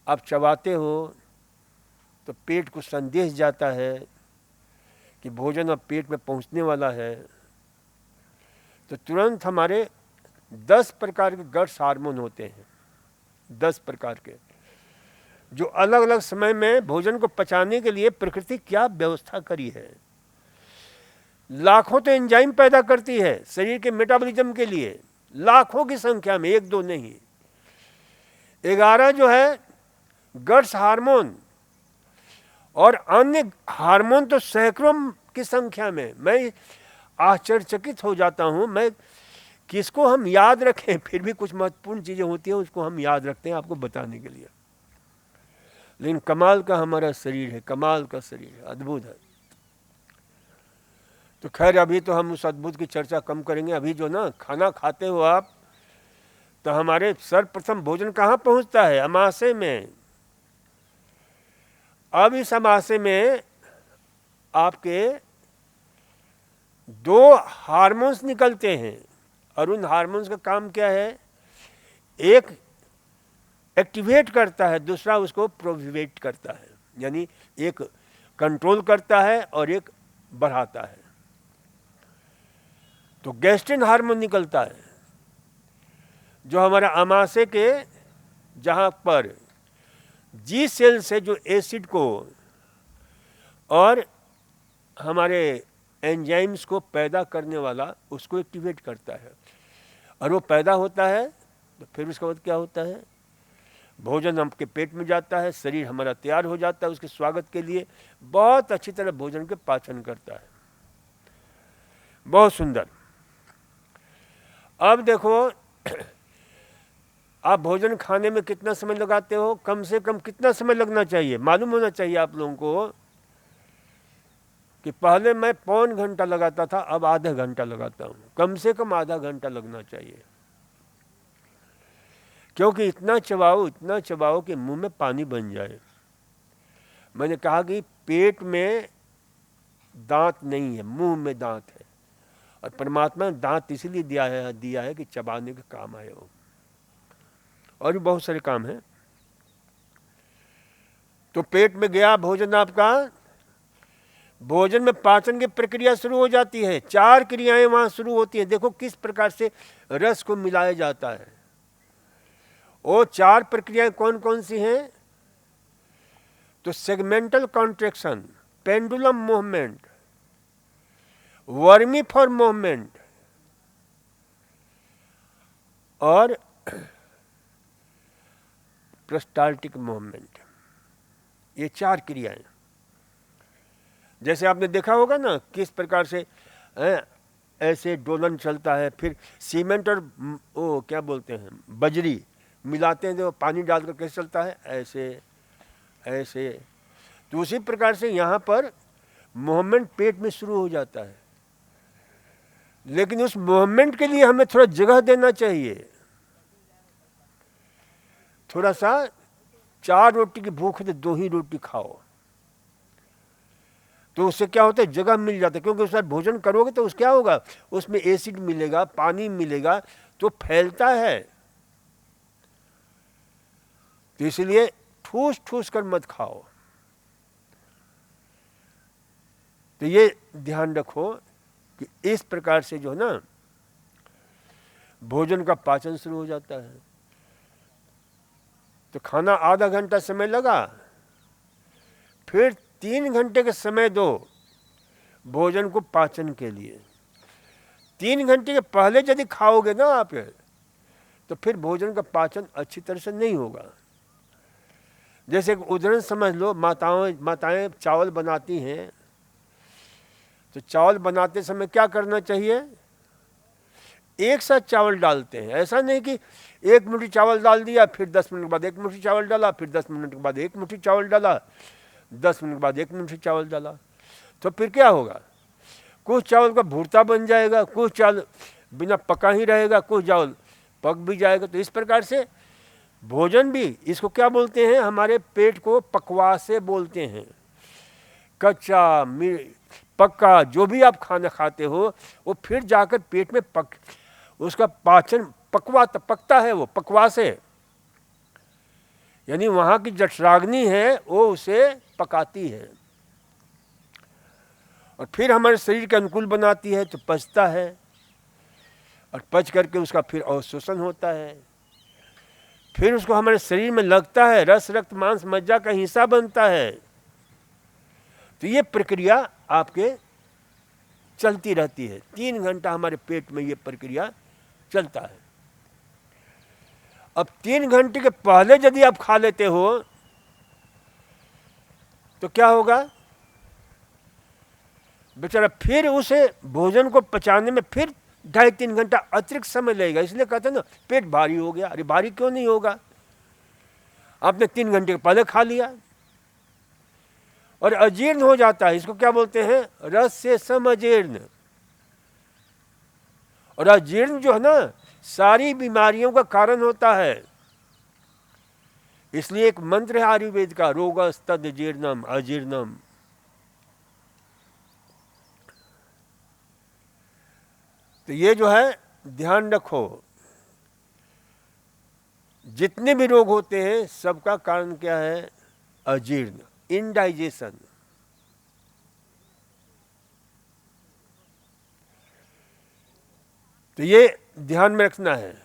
आप चबाते हो तो पेट को संदेश जाता है कि भोजन अब पेट में पहुंचने वाला है, तो तुरंत हमारे 10 प्रकार के गट्स हार्मोन होते हैं, 10 प्रकार के, जो अलग अलग समय में भोजन को पचाने के लिए प्रकृति क्या व्यवस्था करी है। लाखों तो एंजाइम पैदा करती है शरीर के मेटाबॉलिज्म के लिए, लाखों की संख्या में, एक दो नहीं। 11 जो है गट्स हार्मोन, और अन्य हार्मोन तो सैकड़ों की संख्या में। मैं आश्चर्यचकित हो जाता हूं, मैं किसको हम याद रखें, फिर भी कुछ महत्वपूर्ण चीजें होती हैं उसको हम याद रखते हैं आपको बताने के लिए। लेकिन कमाल का हमारा शरीर है, कमाल का शरीर है, अद्भुत है। तो खैर अभी तो हम उस अद्भुत की चर्चा कम करेंगे। अभी जो ना खाना खाते हो आप, तो हमारे सर्वप्रथम भोजन कहाँ पहुंचता है? अमाशय में। अब इस अमाशय में आपके 2 हार्मोन्स निकलते हैं, और उन हार्मोन्स का काम क्या है? एक एक्टिवेट करता है, दूसरा उसको प्रोहिबिट करता है, यानी एक कंट्रोल करता है और एक बढ़ाता है। तो गैस्ट्रिन हार्मोन निकलता है, जो हमारा आमाशय के, जहाँ पर जी सेल से जो एसिड को और हमारे एंजाइम्स को पैदा करने वाला, उसको एक्टिवेट करता है, और वो पैदा होता है तो फिर उसके बाद क्या होता है? भोजन आपके पेट में जाता है, शरीर हमारा तैयार हो जाता है उसके स्वागत के लिए, बहुत अच्छी तरह भोजन के पाचन करता है। बहुत सुंदर। अब देखो आप भोजन खाने में कितना समय लगाते हो? कम से कम कितना समय लगना चाहिए? मालूम होना चाहिए आप लोगों को कि पहले मैं पौन घंटा लगाता था, अब आधा घंटा लगाता हूँ। कम से कम आधा घंटा लगना चाहिए, क्योंकि इतना चबाओ कि मुंह में पानी बन जाए। मैंने कहा कि पेट में दांत नहीं है, मुंह में दांत है, और परमात्मा ने दांत इसलिए दिया है कि चबाने के काम आए हो, और भी बहुत सारे काम हैं। तो पेट में गया भोजन आपका, भोजन में पाचन की प्रक्रिया शुरू हो जाती है। 4 क्रियाएं वहां शुरू होती हैं। देखो किस प्रकार से रस को मिलाया जाता है। वो 4 प्रक्रियाएं कौन कौन सी हैं? तो segmental contraction, pendulum movement, vermiform movement और पेरिस्टाल्टिक मूवमेंट, ये 4 क्रियाएं। जैसे आपने देखा होगा ना किस प्रकार से ऐसे डोलन चलता है, फिर सीमेंट और वो क्या बोलते हैं, बजरी मिलाते हैं, जो पानी डालकर कैसे चलता है, ऐसे ऐसे। तो उसी प्रकार से यहाँ पर मूवमेंट पेट में शुरू हो जाता है, लेकिन उस मूवमेंट के लिए हमें थोड़ा जगह देना चाहिए। थोड़ा सा 4 रोटी की भूख है तो 2 ही रोटी खाओ, तो उससे क्या होता है? जगह मिल जाता है, क्योंकि उस साथ भोजन करोगे तो उस क्या होगा? उसमें एसिड मिलेगा, पानी मिलेगा, तो फैलता है। तो इसलिए ठूस ठूस कर मत खाओ। तो ये ध्यान रखो कि इस प्रकार से जो है ना भोजन का पाचन शुरू हो जाता है। तो खाना आधा घंटा समय लगा, फिर 3 घंटे का समय दो भोजन को पाचन के लिए। 3 घंटे के पहले यदि खाओगे ना आप, तो फिर भोजन का पाचन अच्छी तरह से नहीं होगा। जैसे एक उदाहरण समझ लो, माताएं चावल बनाती हैं, तो चावल बनाते समय क्या करना चाहिए? एक साथ चावल डालते हैं। ऐसा नहीं कि 1 मुट्ठी चावल डाल दिया, फिर 10 मिनट के बाद 1 मुट्ठी चावल डाला, फिर 10 मिनट के बाद 1 मुट्ठी चावल डाला, 10 मिनट के बाद 1 मुट्ठी चावल डाला। तो फिर क्या होगा? कुछ चावल का भुर्ता बन जाएगा, कुछ चावल बिना पका ही रहेगा, कुछ चावल पक भी जाएगा। तो इस प्रकार से भोजन भी, इसको क्या बोलते हैं? हमारे पेट को पकवासे बोलते हैं। कच्चा पक्का जो भी आप खाना खाते हो, वो फिर जाकर पेट में उसका पाचन पकता है, वो पकवासे। यानी वहाँ की जठराग्नि है वो उसे पकाती है और फिर हमारे शरीर के अनुकूल बनाती है, तो पचता है और पच करके उसका फिर अवशोषण होता है, फिर उसको हमारे शरीर में लगता है, रस रक्त मांस मज्जा का हिस्सा बनता है। तो ये प्रक्रिया आपके चलती रहती है, 3 घंटा हमारे पेट में ये प्रक्रिया चलता है। अब 3 घंटे के पहले यदि आप खा लेते हो तो क्या होगा बेचारा, फिर उसे भोजन को पचाने में फिर 2.5-3 घंटा अतिरिक्त समय लगेगा। इसलिए कहते हैं ना पेट भारी हो गया। अरे भारी क्यों नहीं होगा, आपने 3 घंटे के पहले खा लिया। और अजीर्ण हो जाता है, इसको क्या बोलते हैं, रस से सम अजीर्ण। और अजीर्ण जो है ना सारी बीमारियों का कारण होता है। इसलिए एक मंत्र है आयुर्वेद का, रोगस्तद जीर्णम अजीर्णम। तो ये जो है ध्यान रखो, जितने भी रोग होते हैं सबका कारण क्या है, अजीर्ण, इनडाइजेशन। तो ये ध्यान में रखना है।